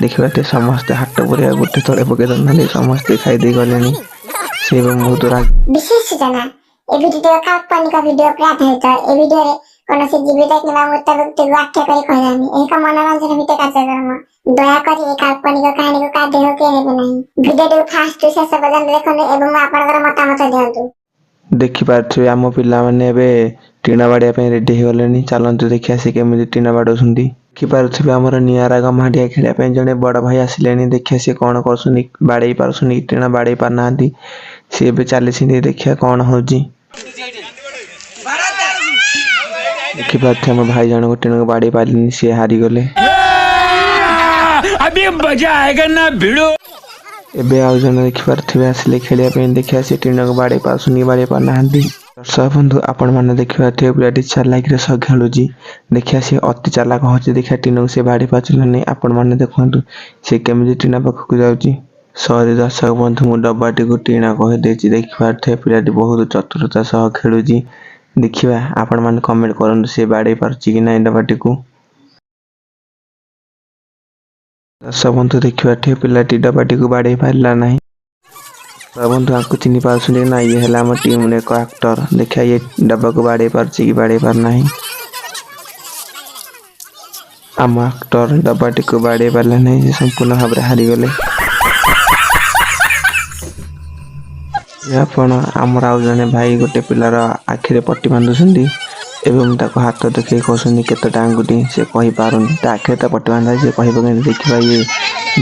देखिए समस्ते हाथ पुरिया गोटे तले पकई दे समस्ते खाईदे गले से बहुत राग विशेष सूचना ए वीडियो काल्पनिक वीडियो पर आधारित ए वीडियो रे कोनोसी जीवित किंवा मृत व्यक्ति को आख्या करी कहलानी एक मनोरंजन भित्तिक कार्यक्रम दया करी ए काल्पनिक कहानी को काटे हो के नेबे नहीं वीडियो को फास्ट टू शेष पर्यंत देखने एवं आपनकर मतामत दियंतु। देखि पार्थिबे आम पिला माने एबे टीना बाड़िया पे रेडी हो गलेनी चलंतु देखिया से केमिति टीना बाडोसुंदी देखि पार्थिबे हमर नियारा गमाडिया खेलिया पे जने बड़ भाई आसिलेनी देखिया से कोन करसुनी बाडई पारसुनी टीना बाडई पार नांदी से एबे चालिसिनी देखिया कोन होजी देखि पार्थे हम भाई जन को टीना को बाडई पालिनी से हारी गले अभी मजा आएगा ना भिड़ो एबे आउ जन देखि पार्थिबे आसिले खेलिया पे देखिया से टीना को बाडई पारसुनी बाडई पार नांदी दर्शक बंधु आपण माने देखिबा थे पिलाटी चालाक रे सब खेलुजी देखिया से अति चालाक होची देखिया टीना से बाडई पाचुला नै आपण माने देखंतु से केमिति टीना पाख को जाउची सॉरी दर्शक बंधु मु डब्बाटी को टीना कहि देची देखिबा थे पिलाटी बहुत चतुरता सह खेलुजी देखिबा आपण माने कमेंट करंतु से बाडई पारची कि नै डब्बाटी को दर्शक बंधु देखिबा थे पिलाटी डब्बाटी को बाडई पारला नै बंधु आपको चिन्ह पार्सुनी ना ये है आम टीम ने को एक्टर देखा ये डब्बा को बाड़े पार्ची कि बाड़े पार नहीं आम एक्टर डब्बाटी को बाड़े पारे नहीं संपूर्ण भाव हारी गले आपण आमर आउ जने भाई गोटे पिलार आखिरे पट्टी बांधुछंदी एवं ताको हाथ देखै कहउछंदी केतेटा अंगुठी से कहि पारुनी ता आखिरे ता पट्टी बांधा से कहि बगन देखिबा ये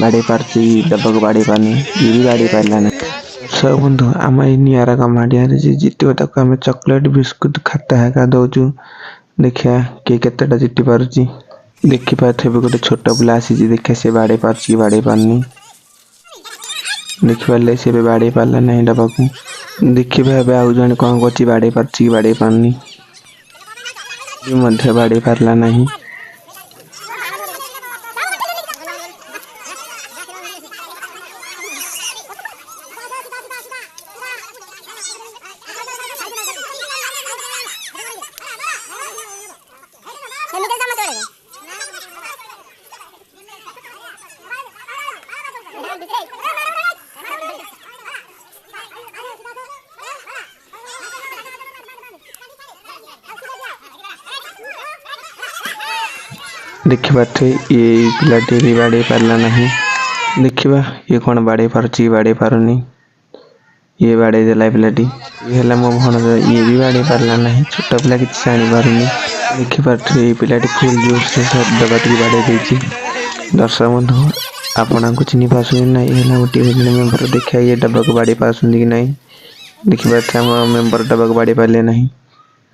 बाड़े पार्ची डब्बा को बाड़े पानी ये भी बाड़े पारला नहीं सब बंधु आम नियारा गमाडिया रे जीतो ताको आम चॉकलेट बिस्कुट खाता है का दउचु देखिया के केतेटा जिति पारुची देखि पाथेबे गोटे छोट बुला आसी जी देखिया से बाड़े पारची बाड़े पारनी देखि पाले से बाड़े पारला नहीं डबा को देखिबा बे आउ जने कोन कोची बाड़े पारची बाड़े पारनी भी मध्य बाड़े पारला नहीं देखिबा थे ये पिलाटी भी बाड़े पारला नहीं देखिबा ये कौन बाड़े पारची बाड़े पारुनी ये बाड़े देला पिलाटी ये हला मो भण ये भी बाड़े पारला नहीं छोटा पिला कि जानि पारुनी देखिबा थे ये पिलाटी फुल जोर से सब डबाटी बाड़े देची दर्शक बंधु आपन को चिन्ह पासुनी ना ये हला गोटे मेंबर देखा ये डब्बा को बाड़े पासुनी कि नहीं देखिबा थे हम मेंबर डब्बा को बाड़े पारले नहीं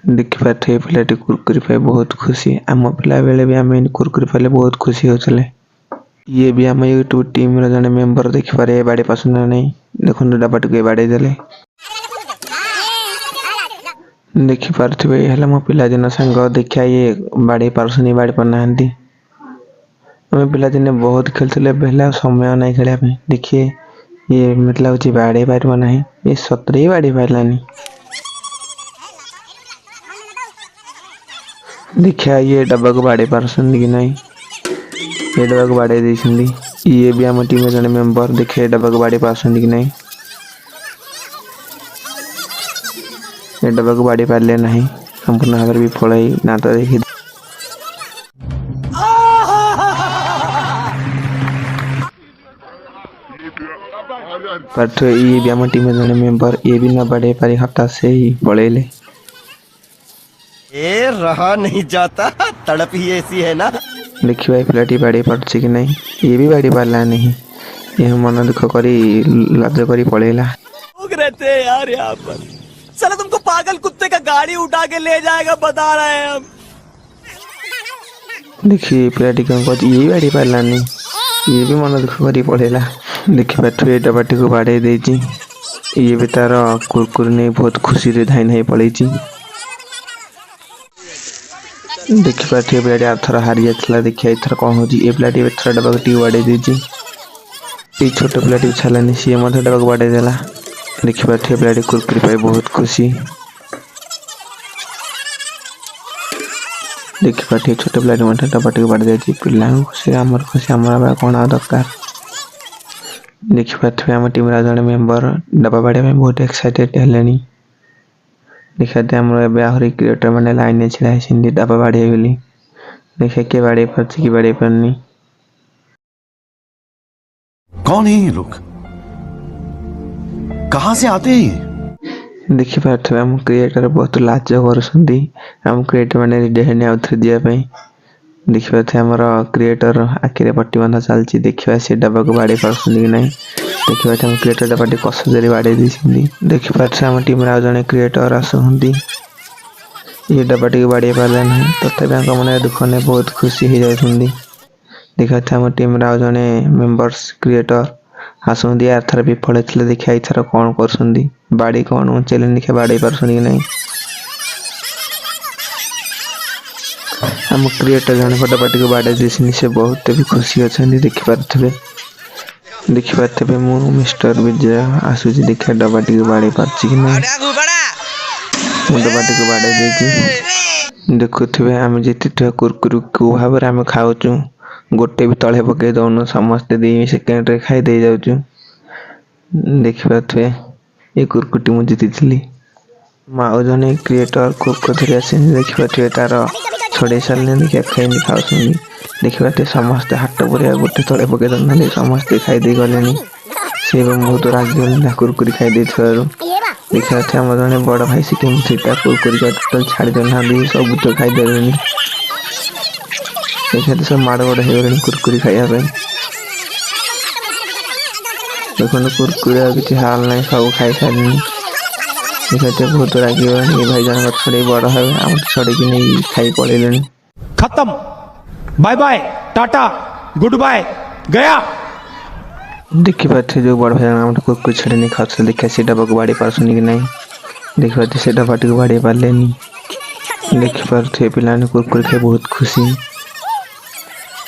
देखिबा थे पिलाटी कुरकुरी पाए बहुत खुशी आम पिला बेले भी आम कुरकुरी पाले बहुत खुशी होचले ये भी आम यूट्यूब टीम रे जने मेंबर देखि पारे बाड़े पसंद नहीं देखन डब्बाटी के बाड़े देले देखि पारथिबे हला मो पिला दिन संग देखिया ये बाड़े पारसनी बाड़े पर नांदी हम पिला दिन बहुत खेलथले बेला समय नहीं खेलिया पे देखिए ये मतलब होची बाड़े पारबो नहीं ये सतरे बाड़े पारलानी देखिया ये डब्बा को बाड़े पारसन कि नहीं ये डब्बा को बाड़े देछंदी ये भी हम टीम में जने मेंबर देखे डब्बा को बाड़े पारसन कि नहीं ये डब्बा को बाड़े पारले नहीं संपूर्ण भाव भी फळाई ना तो देखि पर ये भी हम टीम में जने मेंबर ये भी ना बाड़े पारी हताश से ही पळेले ए रहा नहीं जाता तड़प ही ऐसी है ना देखिए पिलाटी बाड़ी पड़ची कि नहीं ये भी बाड़ी पारला नहीं ये मन दुख करी लाज करी पळेला लोग रहते हैं यार यहाँ पर चलो तुमको पागल कुत्ते का गाड़ी उठा के ले जाएगा बता रहे हैं हम देखिए पिलाटी कौन कहती ये बाड़ी पारला नहीं ये भी मन दुख करी पळेला देखिए बैठे डब्बाटी को बाड़े देची ये भी तार कुरकुर नहीं बहुत खुशी रे धाई नहीं पड़ेची देखि पाथे बेडे आथर हारि जातला देखिया इथर कोन होजी ए प्लाटी एथर डबा टी वाडे देजी ए छोट प्लाटी छलानी सी मधे डबा वाडे देला देखि पाथे प्लाटी कुरकुरी पाए बहुत खुशी ଦେଖିପାରୁଥିବେ ଛୋଟ ପିଲାଟି ମଧ୍ୟ ଡବାଟିକୁ ବାଡ଼ି ଦେଇଛି। ପିଲାଙ୍କୁ ଖୁସି ଆମର ଖୁସି, ଆମର ବା କ'ଣ ଆଉ ଦରକାର। ଦେଖିପାରୁଥିବେ ଆମ ଟିମ୍ର ଜଣେ ମେମ୍ବର ଡବା ବାଡ଼ିବା ପାଇଁ ବହୁତ ଏକ୍ସାଇଟେଡ୍ ହେଲେଣି। ଦେଖିପାରୁଥିବେ ଆମର ଏବେ ଆହୁରି କ୍ରିଏଟର ମାନେ ଲାଇନରେ ଛିଡ଼ା ହେଇଛନ୍ତି ଡବା ବାଡ଼ିବେ ବୋଲି। ଦେଖିବା କିଏ ବାଡ଼େଇ ପାରୁଛି କି ବାଡ଼େଇ ପାରୁନି। कौन है ये लोग? कहां से आते हैं ये? ଦେଖିପାରୁଥିବେ ଆମ କ୍ରିଏଟର ବହୁତ ଲାଜ କରୁଛନ୍ତି। ଆମ କ୍ରିଏଟର ମାନେ ରେଡି ହେଲେ ଆଉ ଥରେ ଯିବା ପାଇଁ। ଦେଖିପାରୁଥିବେ ଆମର କ୍ରିଏଟର ଆଖିରେ ପଟି ବନ୍ଧା ଚାଲିଛି। ଦେଖିବା ସେ ଡବାକୁ ବାଡ଼େଇ ପାରୁଛନ୍ତି କି ନାହିଁ। ଦେଖିପାରୁଥିବେ ଆମ କ୍ରିଏଟର ଡବାଟି କଷରେ ବାଡ଼େଇ ଦେଇଛନ୍ତି। ଦେଖିପାରୁଥିବେ ଆମ ଟିମ୍ରେ ଆଉ ଜଣେ କ୍ରିଏଟର ଆସୁଛନ୍ତି। ଏ ଡବାଟିକୁ ବାଡ଼େଇ ପାରିଲେ ନାହିଁ, ତଥାପି ତାଙ୍କ ମନରେ ଦୁଃଖ ନେଇ ବହୁତ ଖୁସି ହେଇଯାଉଛନ୍ତି। ଦେଖିପାରୁଥିବେ ଆମ ଟିମ୍ର ଆଉ ଜଣେ ମେମ୍ବର୍ସ କ୍ରିଏଟର ଆସନ୍ତି। ଆରଥର ବିଫଳ ହେଇଥିଲେ, ଦେଖିବା ଏଇଥର କ'ଣ କରୁଛନ୍ତି। ବାଡ଼ି କ'ଣ ଉଞ୍ଚେଇଲେଣି, ଦେଖିବା ବାଡ଼େଇ ପାରୁଛନ୍ତି କି ନାହିଁ। ଆମ କ୍ରିଏଟର ଜଣଙ୍କ ଡବାଟିକୁ ବାଡ଼େଇ ଦେଇଛନ୍ତି, ସେ ବହୁତ ବି ଖୁସି ଅଛନ୍ତି। ଦେଖିପାରୁଥିବେ ମୁଁ ମିଷ୍ଟର ବିଜୟ ଆସୁଛି, ଦେଖିବା ଡବାଟିକୁ ବାଡ଼େଇ ପାରୁଛି କି ନାହିଁ। ମୁଁ ଡବାଟିକୁ ବାଡ଼େଇ ଦେଇଛି। ଦେଖୁଥିବେ ଆମେ ଜିତିଥିବା କୁରକୁରିକୁ ଭାବରେ ଆମେ ଖାଉଛୁ, ଗୋଟେ ବି ତଳେ ପକେଇ ଦଉନୁ, ସମସ୍ତେ 2 ସେକେଣ୍ଡରେ ଖାଇ ଦେଇ ଯାଉଛୁ। ଦେଖିପାରୁଥିବେ ଏ କୁରକୁରିଟି ମୁଁ ଜିତିଥିଲି। ଆଉ ଜଣେ କ୍ରିଏଟର କୁରକୁରି ଧରି ଆସିଛନ୍ତି। ଦେଖିପାରୁଥିବେ ତାର ଛଡ଼େଇ ସାରିଲେଣି, ଦେଖିବା ଖାଇନି ଖାଉଛନ୍ତି। ଦେଖିପାରୁଥିବେ ସମସ୍ତେ ହାଟ ପରିବା ଗୋଟେ ତଳେ ପକେଇ ଦଉନାହାନ୍ତି, ସମସ୍ତେ ଖାଇଦେଇ ଗଲେଣି। ସେ ବହୁତ ରାଗିଗଲେଣି ନା କୁରକୁରି ଖାଇ ଦେଇଥିବାରୁ। ଦେଖିପାରୁଥିବେ ଆମର ଜଣେ ବଡ଼ ଭାଇ, ସେ କେମିତି ତା କୁରକୁରି ଟୋଟାଲ ଛାଡ଼ି ଦେଉନାହାନ୍ତି, ସବୁ ତ ଖାଇଦେଲେଣି। ଦେଖିବାରେ ସବୁ ମାଡ଼ ଗୋଡ଼ ହେଇଗଲେଣି କୁରକୁରି ଖାଇବା ପାଇଁ। ଦେଖନ୍ତୁ କୁରକୁରି ଆଉ କିଛି ହାଲ ନାହିଁ, ସବୁ ଖାଇସାରିଲେଣି। ଦେଖିବାରେ ବହୁତ ରାଗିଗଲେଣି। ଏ ଭାଇ ଜଣଙ୍କ ଛଡ଼େଇ ବଡ଼ ହେବେ, ଆମର ଛଡ଼େଇକି ନେଇ ଖାଇ ପଳେଇଲେଣି। खत्म, bye bye, tata, good bye, गया। ଦେଖିପାରୁଥିବେ ଯେଉଁ ବଡ଼ ଭାଇ ଜଣ ଆମର କୁରକୁରି ଛଡ଼େଇ ନେଇ ଖାଉଥିଲେ, ଦେଖିବା ସେ ଡବାକୁ ବାଡ଼େଇ ପାରୁଛନ୍ତି କି ନାହିଁ। ଦେଖିପାରୁଥିବେ ସେ ଡବାଟିକୁ ବାଡ଼େଇ ପାରିଲେନି। ଦେଖିପାରୁଥିବେ ପିଲାମାନେ କୁରକୁରି ଖାଇ ବହୁତ ଖୁସି।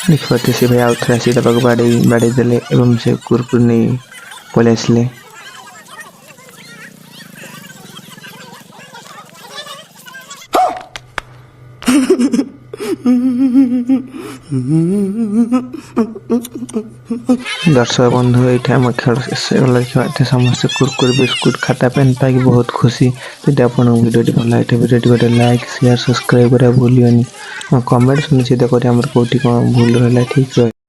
ଦେଖିପାରୁଥିବେ ସେ ଭାଇ ଆଉ ଥରେ ଆସି ଡବାକୁ ବାଡ଼େଇ ଦେଲେ ଏବଂ ସେ କୁରକୁରି ନେଇ ପଳେଇ ଆସିଲେ। दर्शक बंधु, ये आम खेल शेष होगा। देखा समस्त कुरकुरी बिस्कुट खाता पेन पाई बहुत खुशी। यदि आप वीडियो भल लगे वीडियो गोटे लाइक शेयर सब्सक्राइब करा भूलिए। कमेंट सुनिश्चित करें कौटी कौन भूल रहा ठीक रहे।